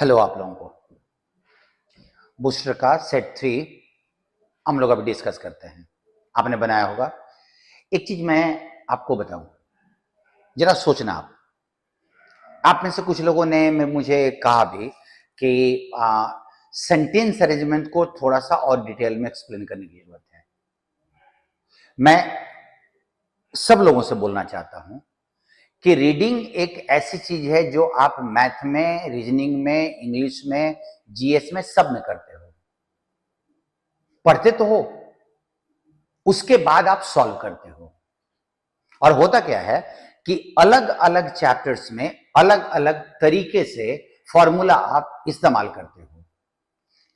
Hello आप लोगों को। बूस्टर का सेट 3 हम लोग अभी डिस्कस करते हैं। आपने बनाया होगा। एक चीज मैं आपको बताऊं, जरा सोचना। आप में से कुछ लोगों ने मुझे कहा भी कि सेंटेंस अरेंजमेंट को थोड़ा सा और डिटेल में एक्सप्लेन करने की जरूरत है। मैं सब लोगों से बोलना चाहता हूं कि रीडिंग एक ऐसी चीज है जो आप मैथ में, रीजनिंग में, इंग्लिश में, जीएस में, सब में करते हो। पढ़ते तो हो, उसके बाद आप सॉल्व करते हो। और होता क्या है कि अलग अलग चैप्टर्स में अलग अलग तरीके से फॉर्मूला आप इस्तेमाल करते हो।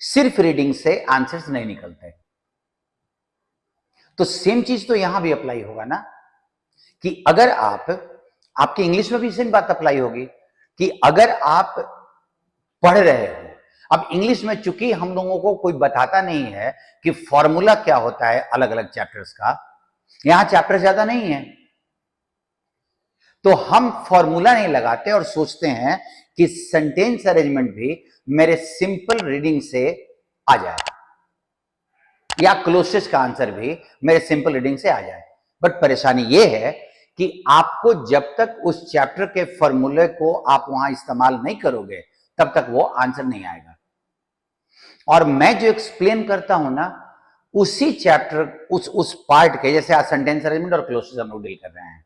सिर्फ रीडिंग से आंसर्स नहीं निकलते। तो सेम चीज तो यहां भी अप्लाई होगा ना, कि अगर आपकी इंग्लिश में भी सेम बात अप्लाई होगी कि अगर आप पढ़ रहे हो। अब इंग्लिश में चूंकि हम लोगों को कोई बताता नहीं है कि फॉर्मूला क्या होता है अलग अलग चैप्टर्स का, यहां चैप्टर ज्यादा नहीं है, तो हम फॉर्मूला नहीं लगाते और सोचते हैं कि सेंटेंस अरेंजमेंट भी मेरे सिंपल रीडिंग से आ जाए या क्लोजेस्ट का आंसर भी मेरे सिंपल रीडिंग से आ जाए। बट परेशानी यह है कि आपको जब तक उस चैप्टर के फॉर्मूले को आप वहां इस्तेमाल नहीं करोगे तब तक वो आंसर नहीं आएगा। और मैं जो एक्सप्लेन करता हूं ना, उसी चैप्टर उस पार्ट के, जैसे आज सेंटेंस अरेंजमेंट और क्लोजेस हम लोग डील कर रहे हैं,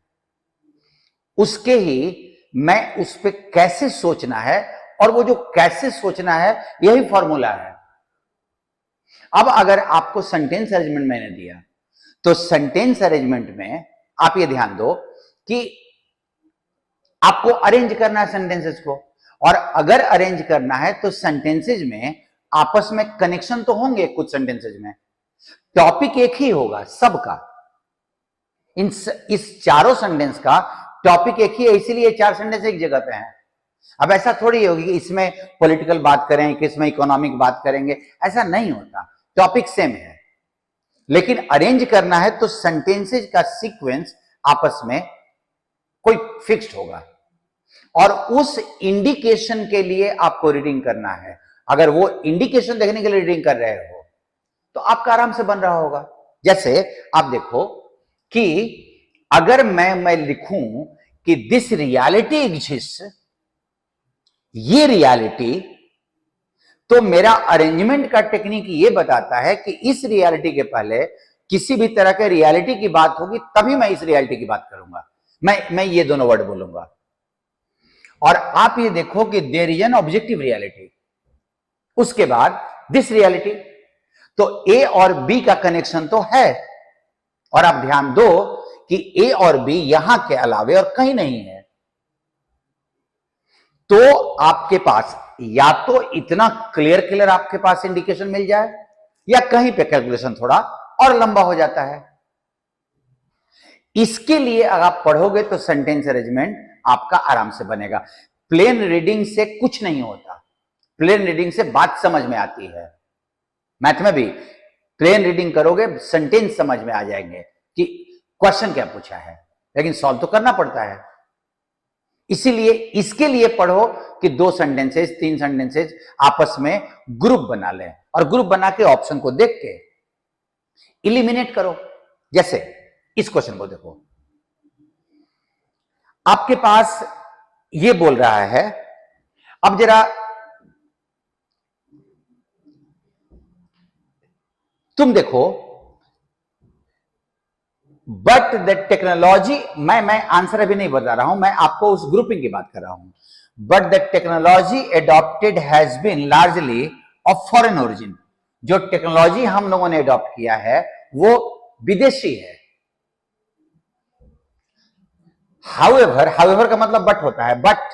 उसके ही मैं उस पर कैसे सोचना है, और वो जो कैसे सोचना है यही फॉर्मूला है। अब अगर आपको सेंटेंस अरेंजमेंट मैंने दिया, तो सेंटेंस अरेंजमेंट में आप ये ध्यान दो कि आपको अरेंज करना है सेंटेंसेस को, और अगर अरेंज करना है तो सेंटेंसेज में आपस में कनेक्शन तो होंगे। कुछ सेंटेंसेज में टॉपिक एक ही होगा सबका, इस चारों सेंटेंस का टॉपिक एक ही है, इसीलिए 4 सेंटेंस एक जगह पे हैं। अब ऐसा थोड़ी होगी कि इसमें पॉलिटिकल बात करें कि इसमें इकोनॉमिक बात करेंगे, ऐसा नहीं होता। टॉपिक सेम है, लेकिन अरेंज करना है तो सेंटेंसेज का सीक्वेंस आपस में कोई फिक्स्ड होगा, और उस इंडिकेशन के लिए आपको रीडिंग करना है। अगर वो इंडिकेशन देखने के लिए रीडिंग कर रहे हो तो आपका आराम से बन रहा होगा। जैसे आप देखो कि अगर मैं लिखूं कि दिस रियलिटी एग्जिस्ट, ये रियलिटी, तो मेरा अरेंजमेंट का टेक्निक ये बताता है कि इस रियलिटी के पहले किसी भी तरह के रियलिटी की बात होगी तभी मैं इस रियलिटी की बात करूंगा। मैं ये दोनों वर्ड बोलूंगा। और आप ये देखो कि there is an objective reality, उसके बाद दिस रियलिटी, तो ए और बी का कनेक्शन तो है। और आप ध्यान दो कि ए और बी यहां के अलावे और कहीं नहीं है। तो आपके पास या तो इतना क्लियर आपके पास इंडिकेशन मिल जाए, या कहीं पे कैलकुलेशन थोड़ा और लंबा हो जाता है। इसके लिए अगर आप पढ़ोगे तो सेंटेंस अरेंजमेंट आपका आराम से बनेगा। प्लेन रीडिंग से कुछ नहीं होता, प्लेन रीडिंग से बात समझ में आती है। मैथ में भी प्लेन रीडिंग करोगे, सेंटेंस समझ में आ जाएंगे कि क्वेश्चन क्या पूछा है, लेकिन सॉल्व तो करना पड़ता है। इसीलिए इसके लिए पढ़ो कि 2 सेंटेंसेस 3 सेंटेंसेस आपस में ग्रुप बना लें, और ग्रुप बना के ऑप्शन को देख के इलिमिनेट करो। जैसे इस क्वेश्चन को देखो, आपके पास ये बोल रहा है, अब जरा तुम देखो, बट द टेक्नोलॉजी, मैं आंसर अभी नहीं बता रहा हूं, मैं आपको उस ग्रुपिंग की बात कर रहा हूं। But the technology adopted has been largely of foreign origin, जो टेक्नोलॉजी हम लोगों ने एडॉप्ट किया है वो विदेशी है। हाउएवर का मतलब बट होता है, but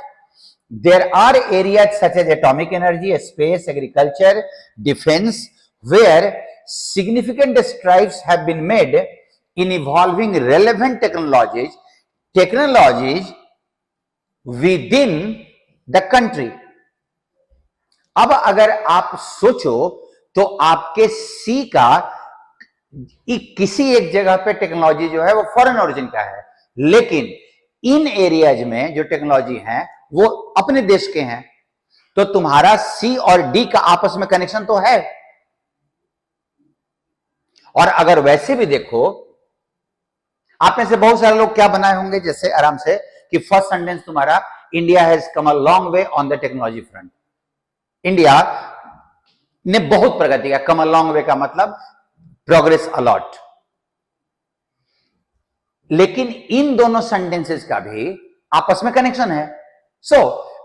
there are areas such as atomic energy, space, agriculture, defence, where significant strides have been made in evolving relevant technologies within the country. अब अगर आप सोचो तो आपके सी का किसी एक जगह पे टेक्नोलॉजी जो है वो फॉरेन ओरिजिन का है, लेकिन इन एरियाज में जो टेक्नोलॉजी है वो अपने देश के हैं। तो तुम्हारा सी और डी का आपस में कनेक्शन तो है। और अगर वैसे भी देखो, आप में से बहुत सारे लोग क्या बनाए होंगे जैसे आराम से कि फर्स्ट सेंटेंस तुम्हारा India has come a long way on the technology front. India ने बहुत प्रगति किया। कम अ लॉन्ग वे का मतलब प्रोग्रेस अलॉट। लेकिन इन दोनों सेंटेंसेस का भी आपस में कनेक्शन है। सो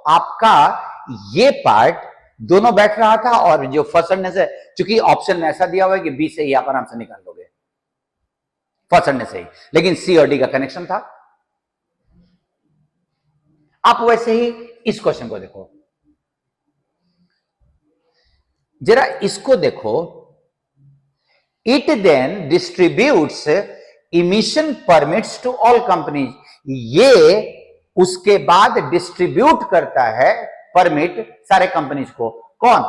आपका ये पार्ट दोनों बैठ रहा था, और जो फर्स्ट सेंटेंस है, चूंकि ऑप्शन में ऐसा दिया हुआ है कि बी से ही आप आराम से निकाल दोगे फर्स्ट सेंटेंस से ही, लेकिन सी और डी का कनेक्शन था। आप वैसे ही इस क्वेश्चन को देखो, जरा इसको देखो। It then distributes emission permits to all companies. ये उसके बाद डिस्ट्रीब्यूट करता है परमिट सारे कंपनीज को। कौन?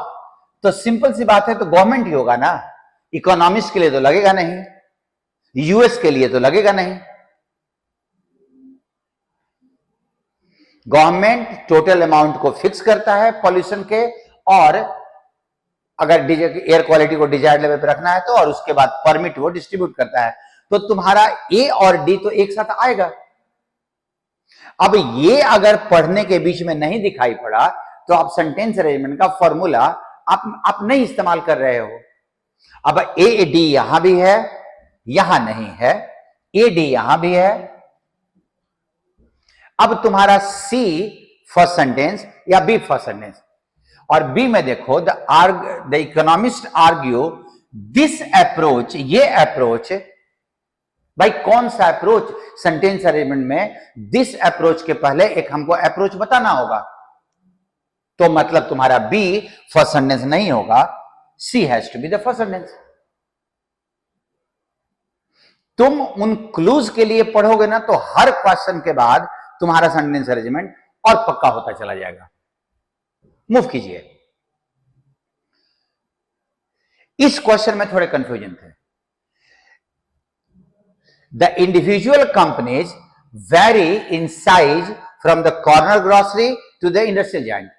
तो सिंपल सी बात है, तो गवर्नमेंट ही होगा ना। इकोनॉमिस्ट के लिए तो लगेगा नहीं, यूएस के लिए तो लगेगा नहीं। गवर्नमेंट टोटल अमाउंट को फिक्स करता है पॉल्यूशन के, और अगर एयर क्वालिटी को डिजायर्ड लेवल पे रखना है तो, और उसके बाद परमिट वो डिस्ट्रीब्यूट करता है। तो तुम्हारा ए और डी तो एक साथ आएगा। अब ये अगर पढ़ने के बीच में नहीं दिखाई पड़ा तो आप सेंटेंस अरेंजमेंट का फॉर्मूला आप नहीं इस्तेमाल कर रहे हो। अब ए डी यहां भी है, यहां नहीं है, ए डी यहां भी है। अब तुम्हारा सी फर्स्ट सेंटेंस या बी फर्स्ट सेंटेंस, और बी में देखो the economist argue this approach, ये अप्रोच, भाई कौन सा अप्रोच? सेंटेंस अरेंजमेंट में दिस अप्रोच के पहले एक हमको अप्रोच बताना होगा। तो मतलब तुम्हारा बी फर्स्ट सेंटेंस नहीं होगा, C has to be the first sentence. तुम उन क्लूज के लिए पढ़ोगे ना तो हर क्वेश्चन के बाद तुम्हारा सेंटेंस अरेंजमेंट और पक्का होता चला जाएगा। मूव कीजिए। इस क्वेश्चन में थोड़े कंफ्यूजन थे। The individual companies vary in size from the corner grocery to the industrial giant.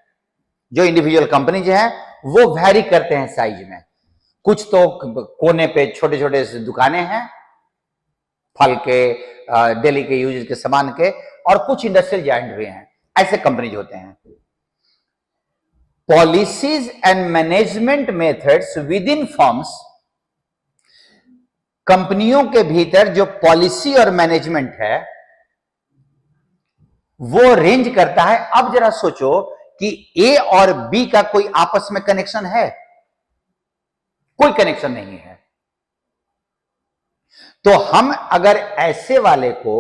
जो इंडिविजुअल कंपनीज हैं वो वैरी करते हैं साइज में। कुछ तो कोने पे छोटे छोटे दुकानें हैं फल के, डेली के यूज के सामान के, और कुछ इंडस्ट्रियल जायंट भी हैं। ऐसे कंपनीज होते हैं। Policies and management methods with in firms, कंपनियों के भीतर जो पॉलिसी और मैनेजमेंट है वो रेंज करता है। अब जरा सोचो कि ए और बी का कोई आपस में कनेक्शन है? कोई कनेक्शन नहीं है। तो हम अगर ऐसे वाले को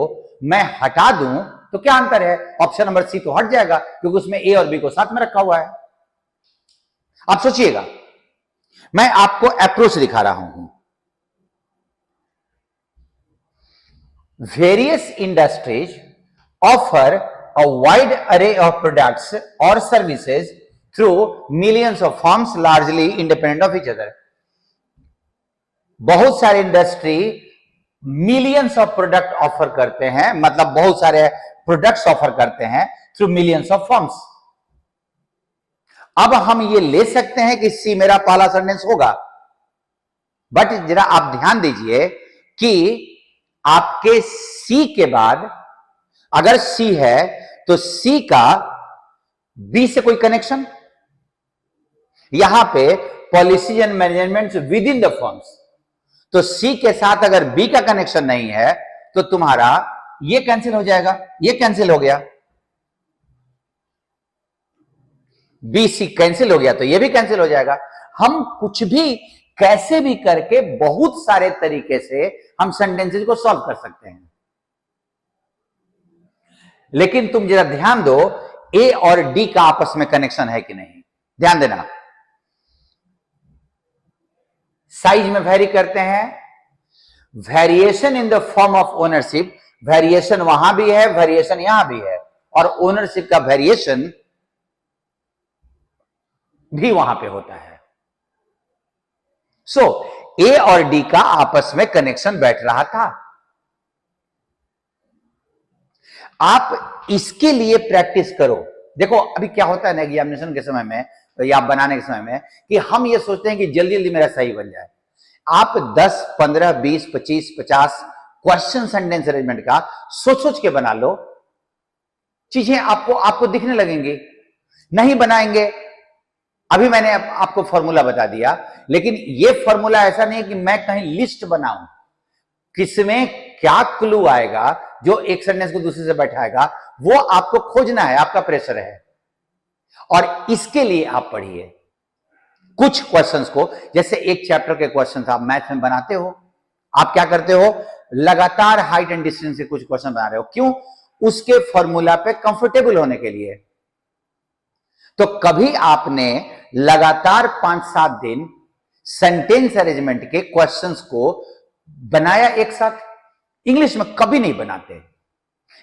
मैं हटा दूं तो क्या अंतर है? ऑप्शन नंबर सी तो हट जाएगा क्योंकि उसमें ए और बी को साथ में रखा हुआ है। आप सोचिएगा, मैं आपको अप्रोच दिखा रहा हूं। Various industries offer a wide array of products or services through millions of firms largely independent of each other. बहुत सारे industry millions of product offer करते हैं, मतलब बहुत सारे प्रोडक्ट्स ऑफर करते हैं थ्रू मिलियंस ऑफ फर्म्स। अब हम ये ले सकते हैं कि सी मेरा पहला सेंटेंस होगा, बट जरा आप ध्यान दीजिए कि आपके सी के बाद अगर सी है तो सी का बी से कोई कनेक्शन? यहां पे policies and management with in the firms, तो सी के साथ अगर बी का कनेक्शन नहीं है तो तुम्हारा ये कैंसिल हो जाएगा, ये कैंसिल हो गया, बी सी कैंसिल हो गया तो ये भी कैंसिल हो जाएगा। हम कुछ भी कैसे भी करके बहुत सारे तरीके से हम सेंटेंसेस को सॉल्व कर सकते हैं। लेकिन तुम जरा ध्यान दो ए और डी का आपस में कनेक्शन है कि नहीं, ध्यान देना। साइज में वेरी करते हैं, variation in the form of ownership, variation वहां भी है, वेरिएशन यहां भी है, और ओनरशिप का वेरिएशन भी वहां पे होता है। सो ए और डी का आपस में कनेक्शन बैठ रहा था। आप इसके लिए प्रैक्टिस करो देखो अभी क्या होता है ना एग्जामिनेशन के समय में या बनाने के समय में कि हम ये सोचते हैं कि जल्दी जल्दी मेरा सही बन जाए। आप 10, 15, 20, 25, 50 क्वेश्चन सेंटेंस अरेंजमेंट का सोच सोच के बना लो, चीजें आपको आपको दिखने लगेंगी। नहीं बनाएंगे, अभी मैंने आपको फॉर्मूला बता दिया, लेकिन ये फॉर्मूला ऐसा नहीं है कि मैं कहीं लिस्ट बनाऊं किसमें क्या क्लू आएगा जो एक सेंटेंस को दूसरे से बैठाएगा, वो आपको खोजना है, आपका प्रेशर है। और इसके लिए आप पढ़िए कुछ क्वेश्चंस को, जैसे एक चैप्टर के क्वेश्चंस आप मैथ में बनाते हो, आप क्या करते हो, लगातार हाइट एंड डिस्टेंस से कुछ क्वेश्चन बना रहे हो, क्यों? उसके फॉर्मूला पे कंफर्टेबल होने के लिए। तो कभी आपने लगातार 5-7 दिन सेंटेंस अरेंजमेंट के क्वेश्चंस को बनाया एक साथ? इंग्लिश में कभी नहीं बनाते।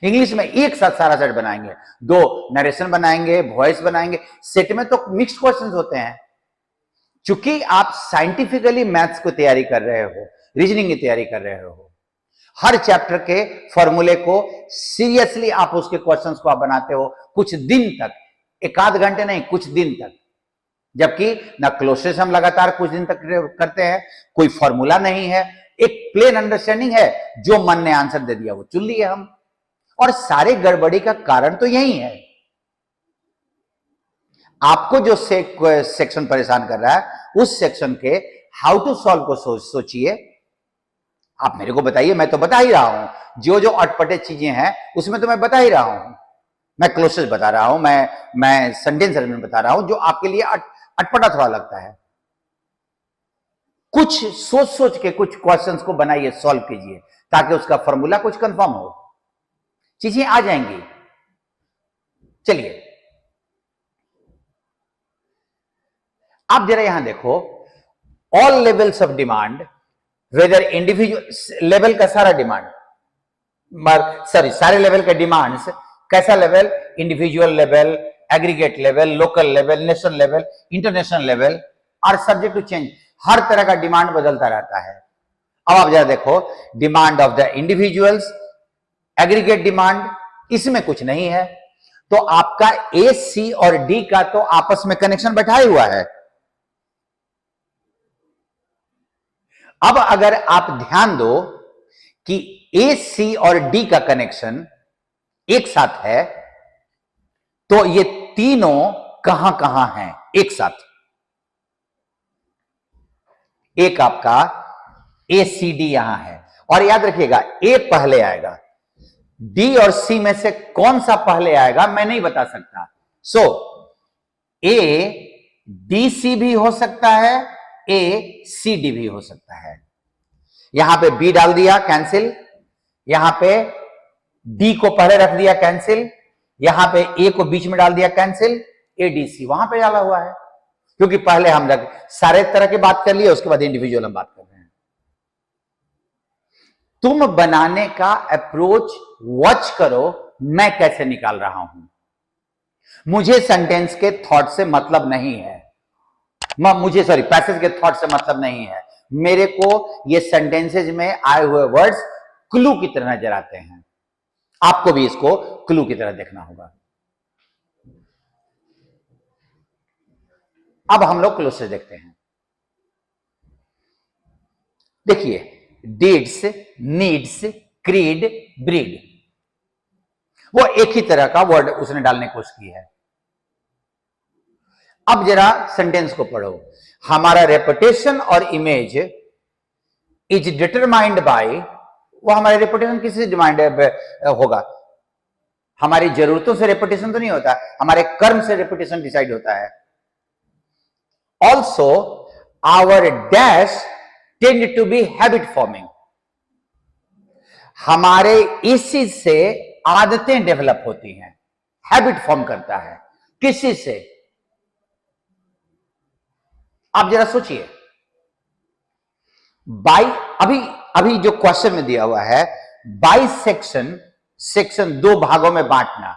इंग्लिश में एक साथ सारा सेट बनाएंगे, 2 नरेशन बनाएंगे, वॉइस बनाएंगे, सेट में तो मिक्स्ड क्वेश्चंस होते हैं। चूंकि आप साइंटिफिकली मैथ्स को तैयारी कर रहे हो, रीजनिंग की तैयारी कर रहे हो, हर चैप्टर के फॉर्मूले को सीरियसली आप उसके क्वेश्चंस को आप बनाते हो कुछ दिन तक, एक आध घंटे नहीं, कुछ दिन तक। जबकि ना क्लोसेस हम लगातार कुछ दिन तक करते हैं, कोई फॉर्मूला नहीं है, एक प्लेन अंडरस्टैंडिंग है, जो मन ने आंसर दे दिया वो चुन लिए हम। और सारे गड़बड़ी का कारण तो यही है। आपको जो सेक्शन परेशान कर रहा है, उस सेक्शन के हाउ टू सॉल्व को सोचिए। आप मेरे को बताइए, मैं तो बता ही रहा हूं, जो जो अटपटे चीजें हैं उसमें तो मैं बता ही रहा हूं। मैं क्लोसेस बता रहा हूं, मैं सेंटेंस अरेंजमेंट बता रहा हूं, जो आपके लिए अटपटा थोड़ा लगता है। कुछ सोच सोच के कुछ क्वेश्चंस को बनाइए, सॉल्व कीजिए, ताकि उसका फॉर्मूला कुछ कंफर्म हो, चीजें आ जाएंगी। चलिए आप जरा यहां देखो, all levels of demand, whether individual level का सारा डिमांड, सॉरी सारे लेवल के डिमांड्स, कैसा level? Individual level, aggregate level, local level, national level, international level, are subject to change. हर तरह का डिमांड बदलता रहता है। अब आप जरा देखो, demand of the individuals, aggregate demand, इसमें कुछ नहीं है। तो आपका ए, सी और डी का तो आपस में कनेक्शन बैठाया हुआ है। अब अगर आप ध्यान दो कि ए, सी और डी का कनेक्शन एक साथ है, तो ये तीनों कहां कहां हैं एक साथ? एक आपका ए, सी, डी यहां है, और याद रखिएगा ए पहले आएगा, डी और सी में से कौन सा पहले आएगा मैं नहीं बता सकता। सो ए डी सी भी हो सकता है, ए सी डी भी हो सकता है। यहां पे बी डाल दिया, कैंसिल। यहां पे डी को पहले रख दिया, कैंसिल। यहां पे ए को बीच में डाल दिया, कैंसिल। ए डी सी वहां पे डाला हुआ है, क्योंकि पहले हम सारे तरह की बात कर लिए, उसके बाद इंडिविजुअल हम बात कर रहे हैं। तुम बनाने का अप्रोच वॉच करो, मैं कैसे निकाल रहा हूं। मुझे सेंटेंस के थॉट से मतलब नहीं है, मुझे सॉरी पैसेज के थॉट से मतलब नहीं है। मेरे को ये सेंटेंसेज में आए हुए वर्ड्स क्लू की तरह नजर आते हैं। आपको भी इसको क्लू की तरह देखना होगा। अब हम लोग क्लू से देखते हैं। देखिए, डिड्स, नीड्स, क्रीड, ब्रीड, वो एक ही तरह का वर्ड उसने डालने की कोशिश की है। अब जरा सेंटेंस को पढ़ो। हमारा रेपुटेशन और इमेज इज डिटरमाइंड बाय, वो हमारे रेपुटेशन किससे डिमांड होगा? हमारी जरूरतों से रेपुटेशन तो नहीं होता, हमारे कर्म से रेपुटेशन डिसाइड होता है। Also our dash tend to be habit forming, हमारे इस चीज से आदतें डेवलप होती हैं, हैबिट फॉर्म करता है। किस चीज से? आप जरा सोचिए। बाई अभी अभी जो क्वेश्चन में दिया हुआ है, बाई सेक्शन 2 भागों में बांटना,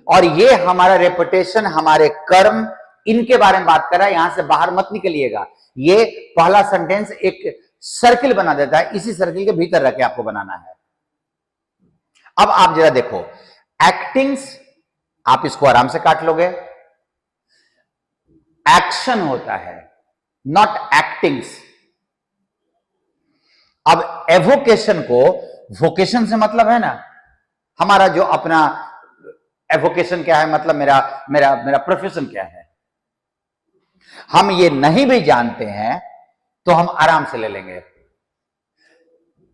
और ये हमारा रेपुटेशन, हमारे कर्म, इनके बारे में बात कर रहा है। यहां से बाहर मत निकलिएगा। ये पहला सेंटेंस एक सर्किल बना देता है, इसी सर्किल के भीतर रख के आपको बनाना है। अब आप जरा देखो, एक्टिंग्स आप इसको आराम से काट लोगे। एक्शन होता है, नॉट एक्टिंग्स। अब एवोकेशन को वोकेशन से मतलब है ना, हमारा जो अपना एवोकेशन क्या है, मतलब मेरा मेरा मेरा प्रोफेशन क्या है, हम ये नहीं भी जानते हैं तो हम आराम से ले लेंगे।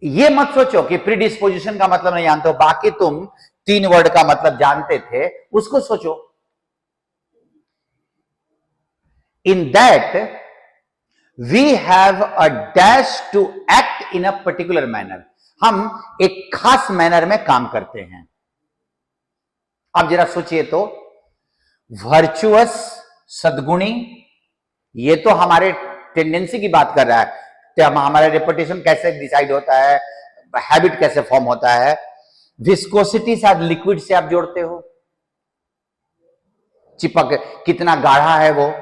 ये मत सोचो कि प्रीडिस्पोजिशन का मतलब नहीं जानते हो, बाकी तुम 3 वर्ड का मतलब जानते थे, उसको सोचो। In that we have a dash to act in a particular manner. हम एक खास मैनर में काम करते हैं। अब जरा सोचिए तो, वर्चुअस, सद्गुणी, ये तो हमारे टेंडेंसी की बात कर रहा है, तो हमारा रेपुटेशन कैसे डिसाइड होता है, हैबिट कैसे फॉर्म होता है। विस्कोसिटी शायद लिक्विड से आप जोड़ते हो, चिपक कितना गाढ़ा है वो।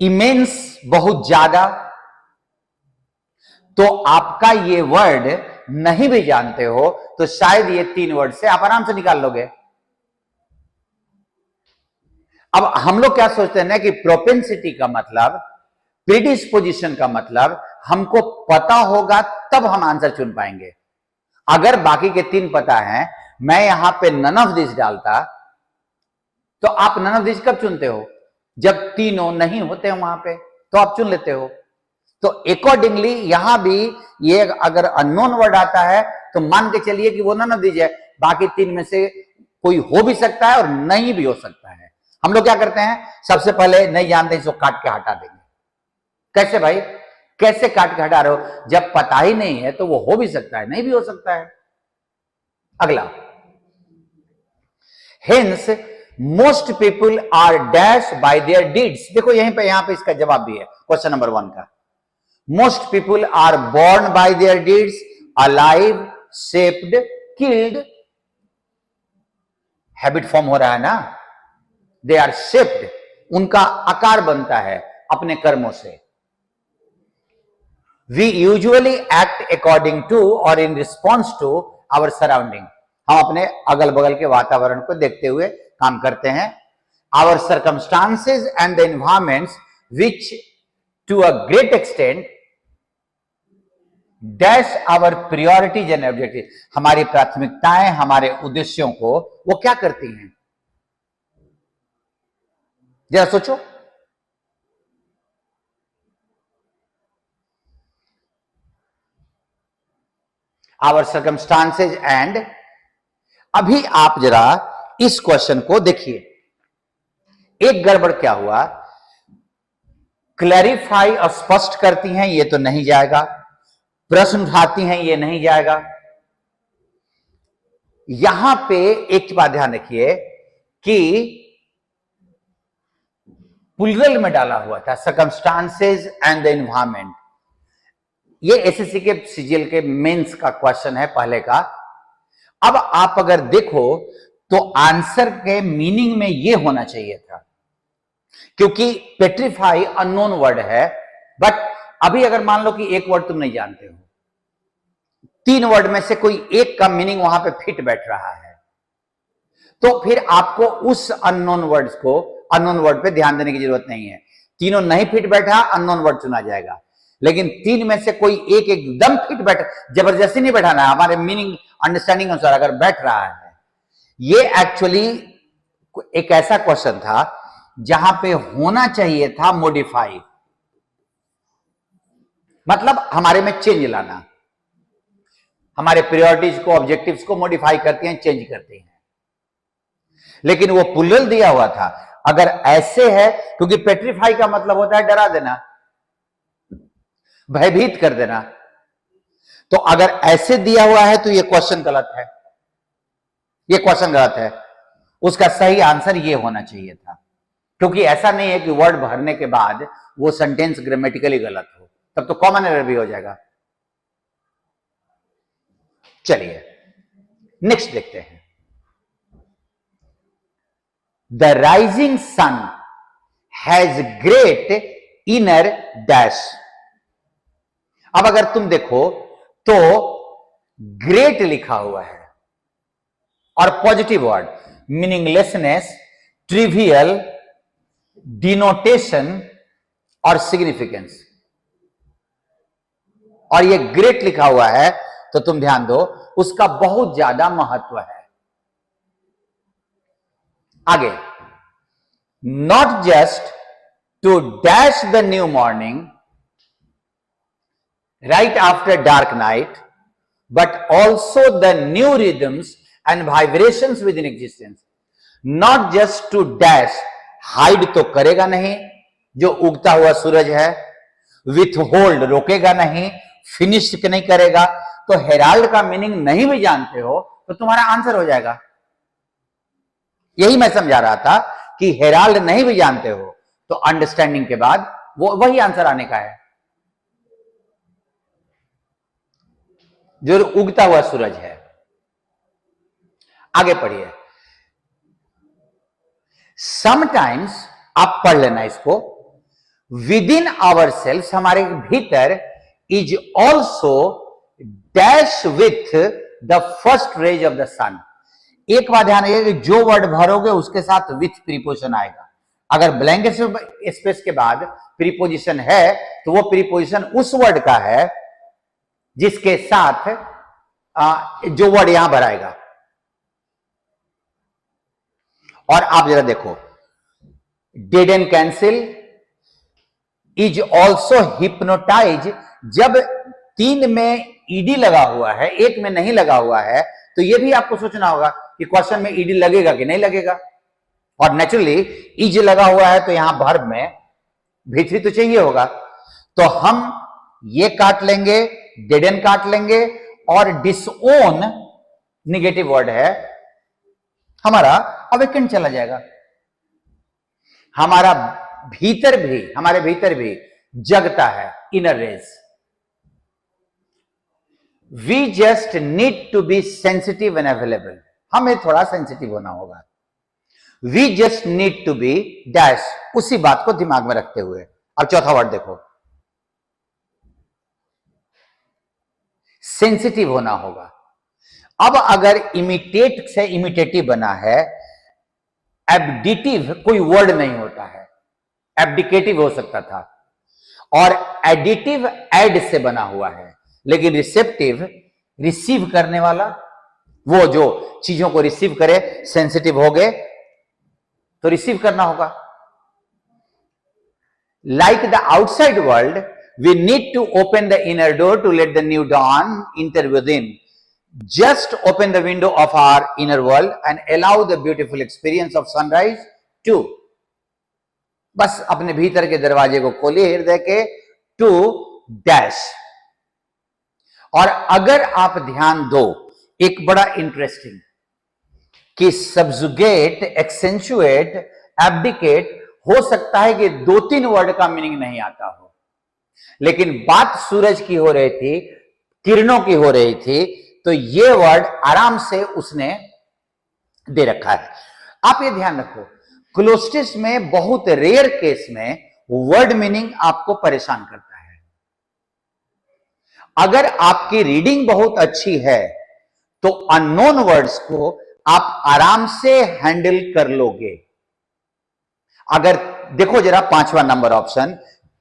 इमेंस, बहुत ज्यादा। तो आपका ये वर्ड नहीं भी जानते हो तो शायद ये 3 वर्ड से आप आराम से निकाल लोगे। अब हम लोग क्या सोचते हैं ना कि प्रोपेंसिटी का मतलब, प्रीडिस्पोजिशन का मतलब हमको पता होगा तब हम आंसर चुन पाएंगे। अगर बाकी के 3 पता है, मैं यहां पे नन ऑफ दिस डालता, तो आप नन ऑफ दिस कब चुनते हो? जब तीनों नहीं होते हैं वहां पे, तो आप चुन लेते हो। तो अकॉर्डिंगली यहां भी ये अगर अननोन वर्ड आता है तो मान के चलिए कि वो नन ऑफ दिस है, बाकी 3 में से कोई हो भी सकता है और नहीं भी हो सकता है। हम लोग क्या करते हैं, सबसे पहले नहीं जानते इसको काट के हटा देंगे। कैसे भाई, कैसे काट के हटा रहे हो? जब पता ही नहीं है तो वो हो भी सकता है, नहीं भी हो सकता है। अगला, hence most people are dash by their deeds. देखो यहां पे इसका जवाब भी है क्वेश्चन नंबर 1 का। Most people are born by their deeds, alive, shaped, killed. Habit form हो रहा है ना, दे आर शेप्ड, उनका आकार बनता है अपने कर्मों से। We usually act according to और in response to our surrounding. हम अपने अगल बगल के वातावरण को देखते हुए काम करते हैं। Our circumstances and the environments which to a great extent dash our priorities and objective. हमारी प्राथमिकताएं, हमारे उद्देश्यों को वो क्या करती हैं, जरा सोचो। आवर सर्कमस्टांसेज एंड, अभी आप जरा इस क्वेश्चन को देखिए, एक गड़बड़ क्या हुआ। क्लैरिफाई, स्पष्ट करती हैं, ये तो नहीं जाएगा। प्रश्न उठाती हैं, ये नहीं जाएगा। यहां पे एक बात ध्यान रखिए कि प्लूरल में डाला हुआ था, सर्कमस्टांसेस एंड द एनवायरमेंट। ये एसएससी के सीजीएल के मेंस का क्वेश्चन है, पहले का। अब आप अगर देखो तो आंसर के मीनिंग में ये होना चाहिए था, क्योंकि पेट्रीफाई अननोन वर्ड है। बट अभी अगर मान लो कि एक वर्ड तुम नहीं जानते हो, 3 वर्ड में से कोई एक का मीनिंग वहां पे फिट बैठ रहा है, तो फिर आपको उस अननोन वर्ड्स को, अननोन वर्ड पे ध्यान देने की जरूरत नहीं है। तीनों नहीं फिट बैठा, अननोन वर्ड चुना जाएगा। लेकिन 3 में से कोई एक एकदम फिट बैठा, जबरदस्ती नहीं बैठाना है, हमारे मीनिंग अंडरस्टैंडिंग अनुसार अगर बैठ रहा है। ये एक्चुअली एक ऐसा क्वेश्चन था जहां पे होना चाहिए था मॉडिफाई, मतलब हमारे में चेंज लाना। हमारे प्रायोरिटीज को, ऑब्जेक्टिव्स को मॉडिफाई करती हैं, चेंज करती हैं। लेकिन वो प्लूरल दिया हुआ था। अगर ऐसे है, क्योंकि पेट्रीफाई का मतलब होता है डरा देना, भयभीत कर देना, तो अगर ऐसे दिया हुआ है तो ये क्वेश्चन गलत है, ये क्वेश्चन गलत है। उसका सही आंसर ये होना चाहिए था, क्योंकि ऐसा नहीं है कि वर्ड भरने के बाद वो सेंटेंस ग्रामेटिकली गलत हो, तब तो कॉमन एरर भी हो जाएगा। चलिए नेक्स्ट देखते हैं। The rising sun has great inner dash. अब अगर तुम देखो तो ग्रेट लिखा हुआ है और positive word, meaninglessness, trivial, denotation और सिग्निफिकेंस। और ये ग्रेट लिखा हुआ है तो तुम ध्यान दो, उसका बहुत ज्यादा महत्व है। आगे, not just to dash the new morning right after dark night, but also the new rhythms and vibrations within existence. Not just to dash, hide तो करेगा नहीं जो उगता हुआ सूरज है, withhold रोकेगा नहीं, finish नहीं करेगा। तो हेराल्ड का मीनिंग नहीं भी जानते हो तो तुम्हारा आंसर हो जाएगा। यही मैं समझा रहा था कि हेराल्ड नहीं भी जानते हो तो अंडरस्टैंडिंग के बाद वो वही आंसर आने का है जो उगता हुआ सूरज है। आगे पढ़िए। समटाइम्स, आप पढ़ लेना इसको, विद इन आवर सेल्फ, हमारे भीतर, is also dash with the first rays of the sun. एक बात ध्यान रखिए कि जो वर्ड भरोगे उसके साथ विथ प्रीपोजिशन आएगा। अगर ब्लैंक स्पेस के बाद प्रीपोजिशन है तो वो प्रीपोजिशन उस वर्ड का है जिसके साथ जो वर्ड यहां भराएगा। और आप जरा देखो, dead and cancel, is also hypnotize. जब 3 में ईडी लगा हुआ है, 1 में नहीं लगा हुआ है, तो यह भी आपको सोचना होगा कि क्वेश्चन में ईडी लगेगा कि नहीं लगेगा। और नेचुरली इज लगा हुआ है तो यहां वर्ब में भीतरी तो चाहिए होगा, तो हम ये काट लेंगे, डेड एंड काट लेंगे, और डिसओन निगेटिव वर्ड है, हमारा अवेकेंड चला जाएगा। हमारे भीतर भी जगता है inner rage. We just need to be sensitive and available. हमें थोड़ा सेंसिटिव होना होगा। We just need to be dash, उसी बात को दिमाग में रखते हुए। अब चौथा वर्ड देखो, सेंसिटिव होना होगा। अब अगर इमिटेट से इमिटेटिव बना है, एब्डिटिव कोई वर्ड नहीं होता है, एब्डिकेटिव हो सकता था, और एडिटिव एड से बना हुआ है, लेकिन रिसेप्टिव रिसीव करने वाला, वो जो चीजों को रिसीव करे, सेंसिटिव हो गए तो रिसीव करना होगा। Like the outside world, we need to open the inner door to let the new dawn enter within. Just open the window of our inner world and allow the beautiful experience of sunrise to. बस अपने भीतर के दरवाजे को खोलिए हृदय के, to dash. और अगर आप ध्यान दो, एक बड़ा इंटरेस्टिंग, कि सब्जुगेट, एक्सेंचुएट, एब्डिकेट, हो सकता है कि 2-3 वर्ड का मीनिंग नहीं आता हो, लेकिन बात सूरज की हो रही थी, किरणों की हो रही थी, तो ये वर्ड आराम से उसने दे रखा है। आप ये ध्यान रखो, क्लोस्टिस में बहुत रेयर केस में वर्ड मीनिंग आपको परेशान करता है। अगर आपकी रीडिंग बहुत अच्छी है तो अननोन वर्ड्स को आप आराम से हैंडल कर लोगे। अगर देखो जरा 5वां नंबर ऑप्शन,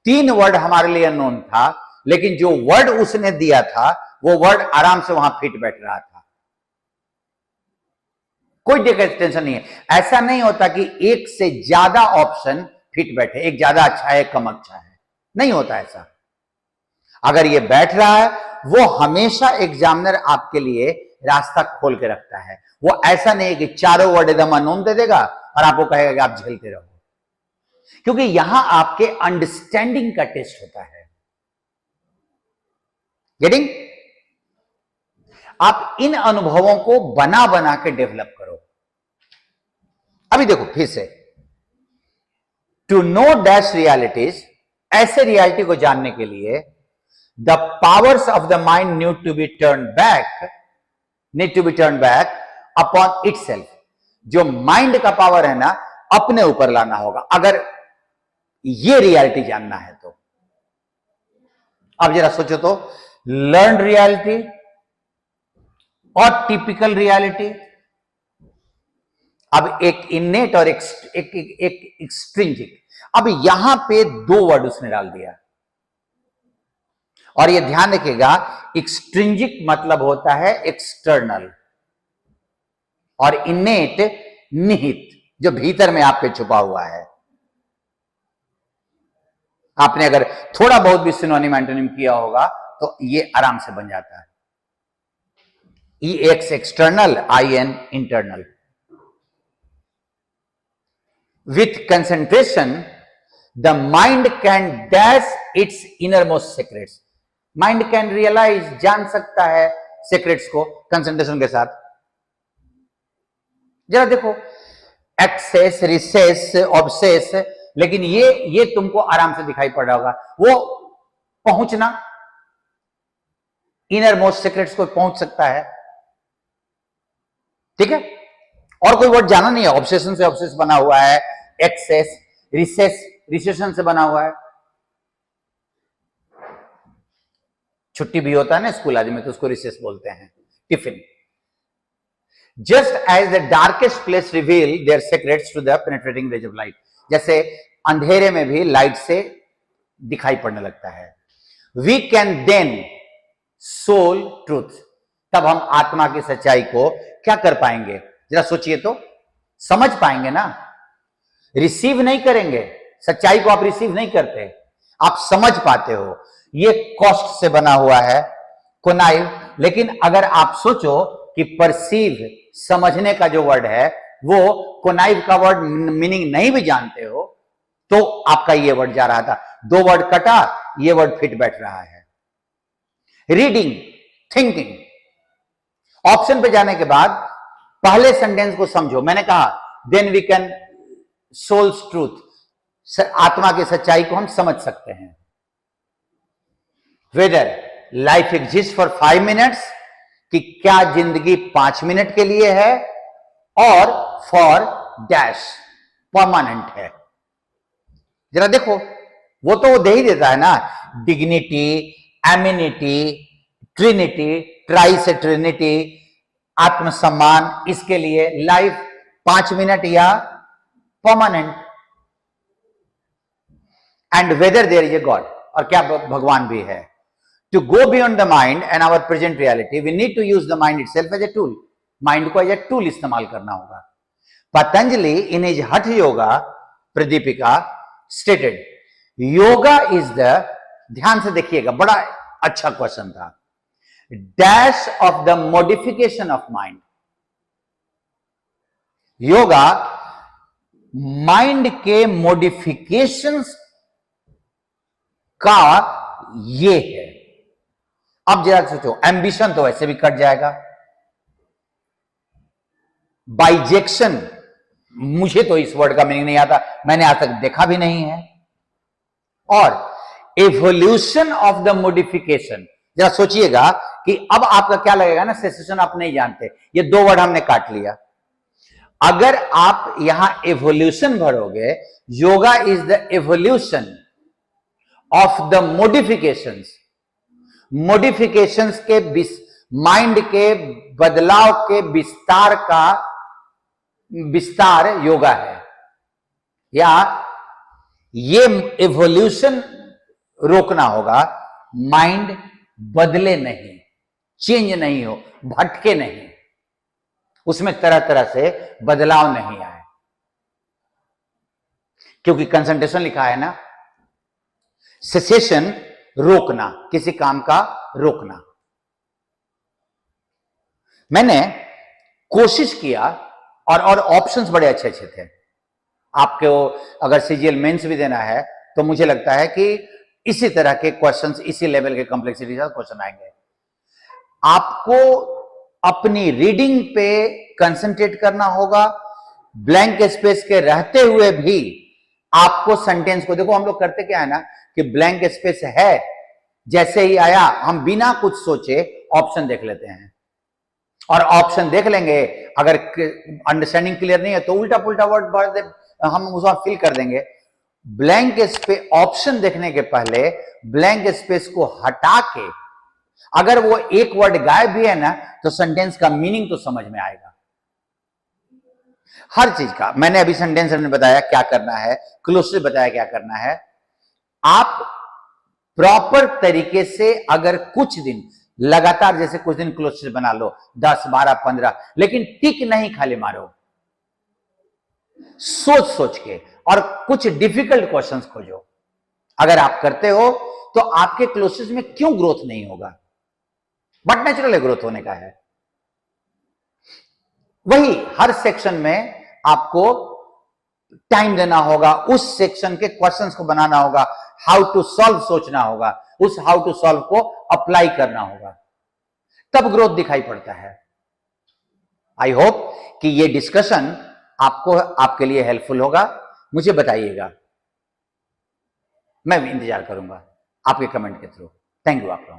3 वर्ड हमारे लिए अननोन था, लेकिन जो वर्ड उसने दिया था वो वर्ड आराम से वहां फिट बैठ रहा था, कोई टेंशन नहीं है। ऐसा नहीं होता कि एक से ज्यादा ऑप्शन फिट बैठे, एक ज्यादा अच्छा है, कम अच्छा है, नहीं होता ऐसा। अगर ये बैठ रहा है, वो हमेशा एग्जामिनर आपके लिए रास्ता खोल के रखता है। वो ऐसा नहीं है कि चारों वर्ड एकदम अननोन दे देगा और आपको कहेगा कि आप झेलते रहो, क्योंकि यहां आपके अंडरस्टैंडिंग का टेस्ट होता है। गेटिंग? आप इन अनुभवों को बना बना के डेवलप करो। अभी देखो फिर से, टू नो डैश रियलिटीज, ऐसे रियलिटी को जानने के लिए the powers of the mind need to be turn back upon itself. जो माइंड का पावर है ना, अपने ऊपर लाना होगा अगर ये रियलिटी जानना है तो। अब जरा सोचो तो, लर्न रियलिटी और टिपिकल रियलिटी, अब एक इनेट और एक एक्सट्रिंजिक। अब यहां पे दो वर्ड उसने डाल दिया, और ये ध्यान रखिएगा, एक्सट्रिंजिक मतलब होता है एक्सटर्नल, और इनेट निहित, जो भीतर में आपके छुपा हुआ है। आपने अगर थोड़ा बहुत भी सिनोनिम एंटोनिम किया होगा तो ये आराम से बन जाता है। E X external, I N internal. With concentration the mind can dash its innermost secrets. Mind can realise, जान सकता है सीक्रेट्स को कंसंट्रेशन के साथ। जरा देखो, एक्सेस, रिसेस, ऑब्सेस, लेकिन ये तुमको आराम से दिखाई पड़ रहा होगा। वो पहुंचना, इनर मोस्ट सीक्रेट्स को पहुंच सकता है, ठीक है। और कोई वर्ड जाना नहीं है। ऑब्सेशन से ऑब्सेस बना हुआ है, एक्सेस, रिसेस रिसेशन से बना हुआ है। छुट्टी भी होता है ना स्कूल आदि में, तो उसको रिसेस बोलते हैं, tiffin. Just as the darkest place reveal their secrets to the penetrating rays of light. जैसे अंधेरे में भी लाइट से दिखाई पड़ने लगता है। We can then soul truth. तब हम आत्मा की सच्चाई को क्या कर पाएंगे? जरा सोचिए तो, समझ पाएंगे ना। रिसीव नहीं करेंगे, सच्चाई को आप रिसीव नहीं करते, आप समझ पाते हो। ये कॉस्ट से बना हुआ है, कोनाइव। लेकिन अगर आप सोचो कि परसीव, समझने का जो वर्ड है, वो कोनाइव का वर्ड मीनिंग नहीं भी जानते हो, तो आपका ये वर्ड जा रहा था। दो वर्ड कटा, ये वर्ड फिट बैठ रहा है। Reading, thinking. ऑप्शन पे जाने के बाद पहले सेंटेंस को समझो। मैंने कहा then we can souls truth, आत्मा की सच्चाई को हम समझ सकते हैं। Whether life exist for 5 minutes, कि क्या जिंदगी 5 मिनट के लिए है, और फॉर डैश, परमानेंट है। जरा देखो, वो तो वो दे ही देता है ना, डिग्निटी, एमिनिटी, ट्रिनिटी, ट्राई से ट्रिनिटी, आत्मसम्मान, इसके लिए लाइफ 5 मिनट या permanent. And whether there is a god, और क्या भगवान भी है। To go beyond the mind and our present reality, we need to use the mind itself as a tool. Mind को एज ए टूल इस्तेमाल करना होगा। Patanjali in his Hatha Yoga Pradipika stated, yoga is the, ध्यान से देखिएगा, बड़ा अच्छा क्वेश्चन था, dash of the modification of mind. Yoga mind के मॉडिफिकेशंस का ये है। अब जरा सोचो, एम्बिशन तो वैसे भी कट जाएगा, बाइजेक्शन, मुझे तो इस वर्ड का मीनिंग नहीं आता, मैंने आज तक देखा भी नहीं है, और एवोल्यूशन ऑफ द मॉडिफिकेशन। जरा सोचिएगा कि अब आपका क्या लगेगा ना, सेसेशन आप नहीं जानते, ये दो वर्ड हमने काट लिया। अगर आप यहां एवोल्यूशन भरोगे, yoga is the evolution of the modifications, modifications के माइंड के बदलाव के विस्तार का विस्तार योगा है। या ये एवोल्यूशन रोकना होगा, माइंड बदले नहीं, चेंज नहीं हो, भटके नहीं, उसमें तरह तरह से बदलाव नहीं आए। क्योंकि कंसंट्रेशन लिखा है ना, सेसेशन रोकना, किसी काम का रोकना। मैंने कोशिश किया, और ऑप्शंस बड़े अच्छे अच्छे थे। आपको अगर सीजीएल मेंस भी देना है तो मुझे लगता है कि इसी तरह के क्वेश्चंस, इसी लेवल के कॉम्प्लेक्सिटी का क्वेश्चन आएंगे। आपको अपनी रीडिंग पे कंसंट्रेट करना होगा, ब्लैंक स्पेस के रहते हुए भी आपको सेंटेंस को, देखो हम लोग करते क्या है ना, कि ब्लैंक स्पेस है, जैसे ही आया हम बिना कुछ सोचे ऑप्शन देख लेते हैं, और ऑप्शन देख लेंगे, अगर अंडरस्टैंडिंग क्लियर नहीं है तो उल्टा पुल्टा वर्ड हम उसको फिल कर देंगे। ब्लैंक स्पेस, ऑप्शन देखने के पहले ब्लैंक स्पेस को हटा के, अगर वो एक वर्ड गायब भी है ना, तो सेंटेंस का मीनिंग तो समझ में आएगा। हर चीज का मैंने अभी सेंटेंस में बताया क्या करना है, क्लोजेस बताया क्या करना है। आप प्रॉपर तरीके से अगर कुछ दिन लगातार, जैसे कुछ दिन क्लोजेस बना लो 10, 12, 15, लेकिन टिक नहीं खाली मारो, सोच सोच के, और कुछ डिफिकल्ट क्वेश्चंस खोजो। अगर आप करते हो तो आपके क्लोजेस में क्यों ग्रोथ नहीं होगा? बट नेचुरल ग्रोथ होने का है। वही हर सेक्शन में आपको टाइम देना होगा, उस सेक्शन के क्वेश्चंस को बनाना होगा, हाउ टू सॉल्व सोचना होगा, उस हाउ टू सॉल्व को अप्लाई करना होगा, तब ग्रोथ दिखाई पड़ता है। आई होप कि ये डिस्कशन आपको, आपके लिए हेल्पफुल होगा। मुझे बताइएगा, मैं भी इंतजार करूंगा आपके कमेंट के थ्रू। थैंक यू आप लोगों।